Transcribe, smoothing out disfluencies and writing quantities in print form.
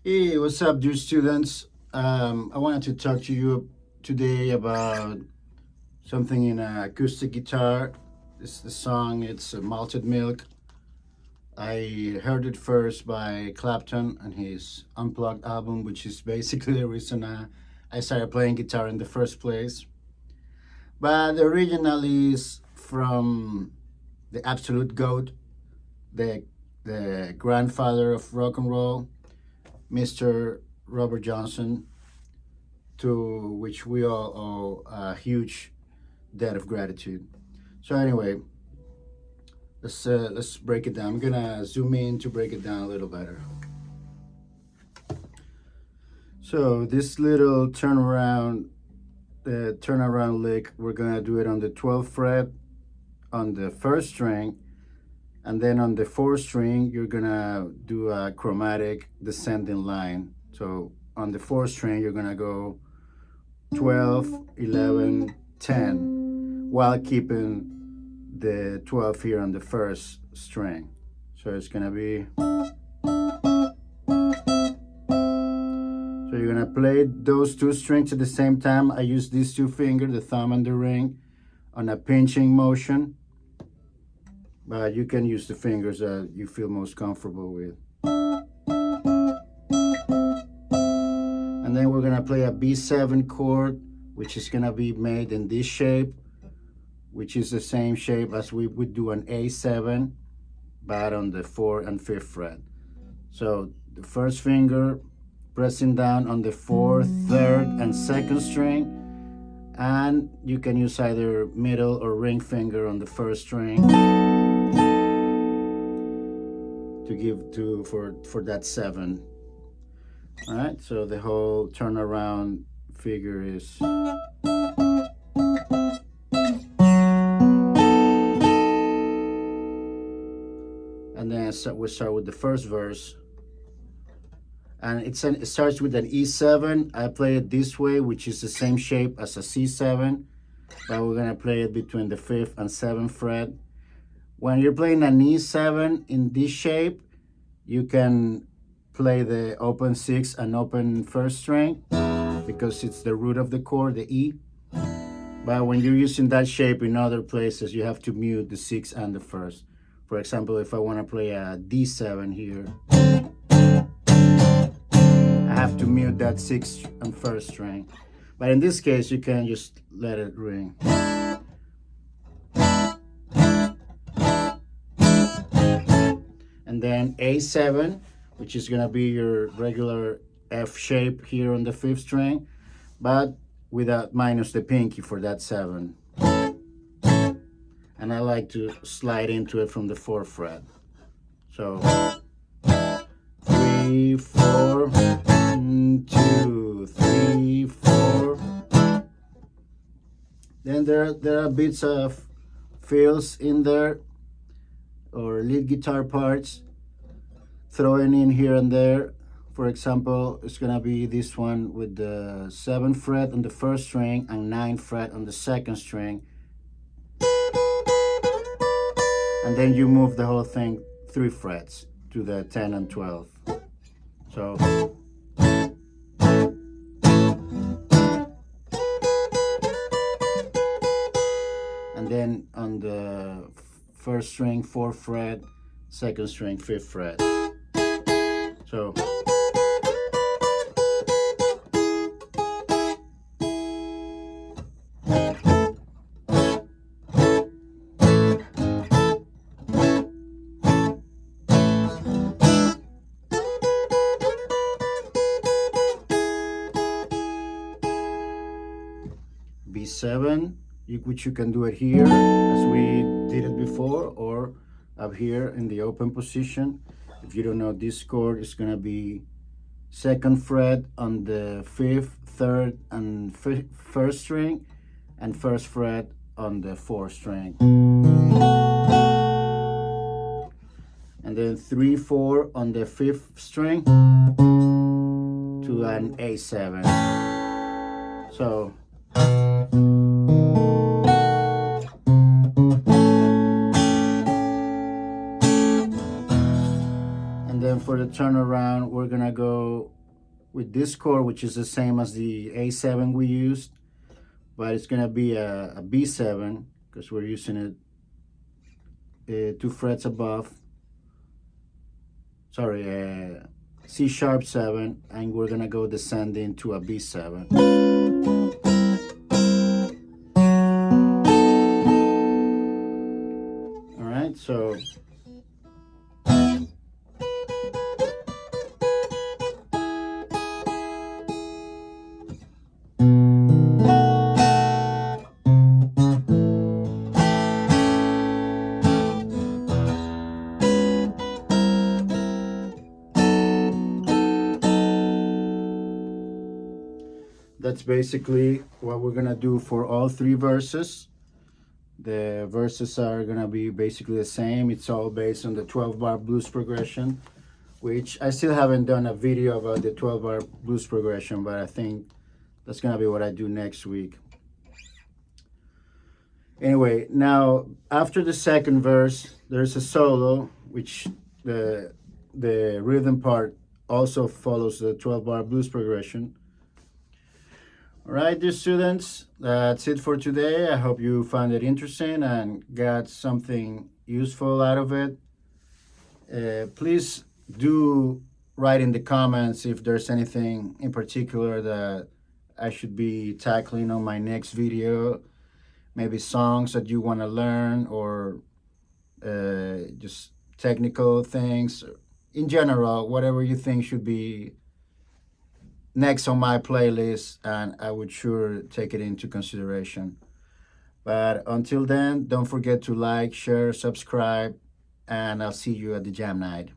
Hey, what's up, dear students? I wanted to talk to you today about something in acoustic guitar. The song. It's Malted Milk. I heard it first by Clapton on his Unplugged album, which is basically the reason I started playing guitar in the first place. But originally is from the absolute goat, the the grandfather of rock and roll, Mr. Robert Johnson, to which we all owe a huge debt of gratitude. So anyway, let's break it down. I'm gonna zoom in to break it down a little better. So this little turnaround lick, we're gonna do it on the 12th fret on the first string, and then on the fourth string you're gonna do a chromatic descending line. So on the fourth string you're gonna go 12, 11, 10, while keeping the 12 here on the first string. So it's gonna be, so you're gonna play those two strings at the same time. I use these two fingers, the thumb and the ring, on a pinching motion, but you can use the fingers that you feel most comfortable with. And then we're gonna play a B7 chord, which is gonna be made in this shape, which is the same shape as we would do an A7, but on the 4th and 5th fret. So the first finger pressing down on the 4th, 3rd, and 2nd string, and you can use either middle or ring finger on the first string to give to for that 7. All right, so the whole turnaround figure is. And then we start with the first verse. And it starts with an E7. I play it this way, which is the same shape as a C7, but we're gonna play it between the 5th and 7th fret. When you're playing an E7 in this shape, you can play the open 6th and open 1st string because it's the root of the chord, the E. But when you're using that shape in other places, you have to mute the 6th and the 1st. For example, if I want to play a D7 here, I have to mute that 6th and 1st string. But in this case, you can just let it ring. And then A7, which is gonna be your regular F shape here on the 5th string, but without minus the pinky for that 7. And I like to slide into it from the 4th fret. So 3, 4, 2, 3, 4. Then there are bits of fills in there, or lead guitar parts, throwing in here and there. For example, it's gonna be this one with the 7th fret on the 1st string and 9th fret on the 2nd string. And then you move the whole thing 3 frets to the 10 and 12. So and then on the 1st string 4th fret, 2nd string 5th fret. So B7, which you can do it here as we did it before, or up here in the open position. If you don't know this chord, it's gonna be 2nd fret on the 5th, 3rd, and 1st string, and 1st fret on the 4th string. And then 3, 4 on the 5th string to an A7. So for the turnaround, we're gonna go with this chord, which is the same as the A7 we used, but it's gonna be a B7 because we're using it 2 frets above. Sorry, C sharp 7, and we're gonna go descending to a B7. All right, so that's basically what we're gonna do for all 3 verses. The verses are gonna be basically the same. It's all based on the 12-bar blues progression, which I still haven't done a video about the 12-bar blues progression, but I think that's gonna be what I do next week. Anyway, now after the second verse, there's a solo, which the rhythm part also follows the 12-bar blues progression. All right, dear students, that's it for today. I hope you found it interesting and got something useful out of it. Please do write in the comments if there's anything in particular that I should be tackling on my next video. Maybe songs that you want to learn, or just technical things. In general, whatever you think should be next on my playlist, and I would sure take it into consideration. But until then, don't forget to like, share, subscribe, and I'll see you at the jam night.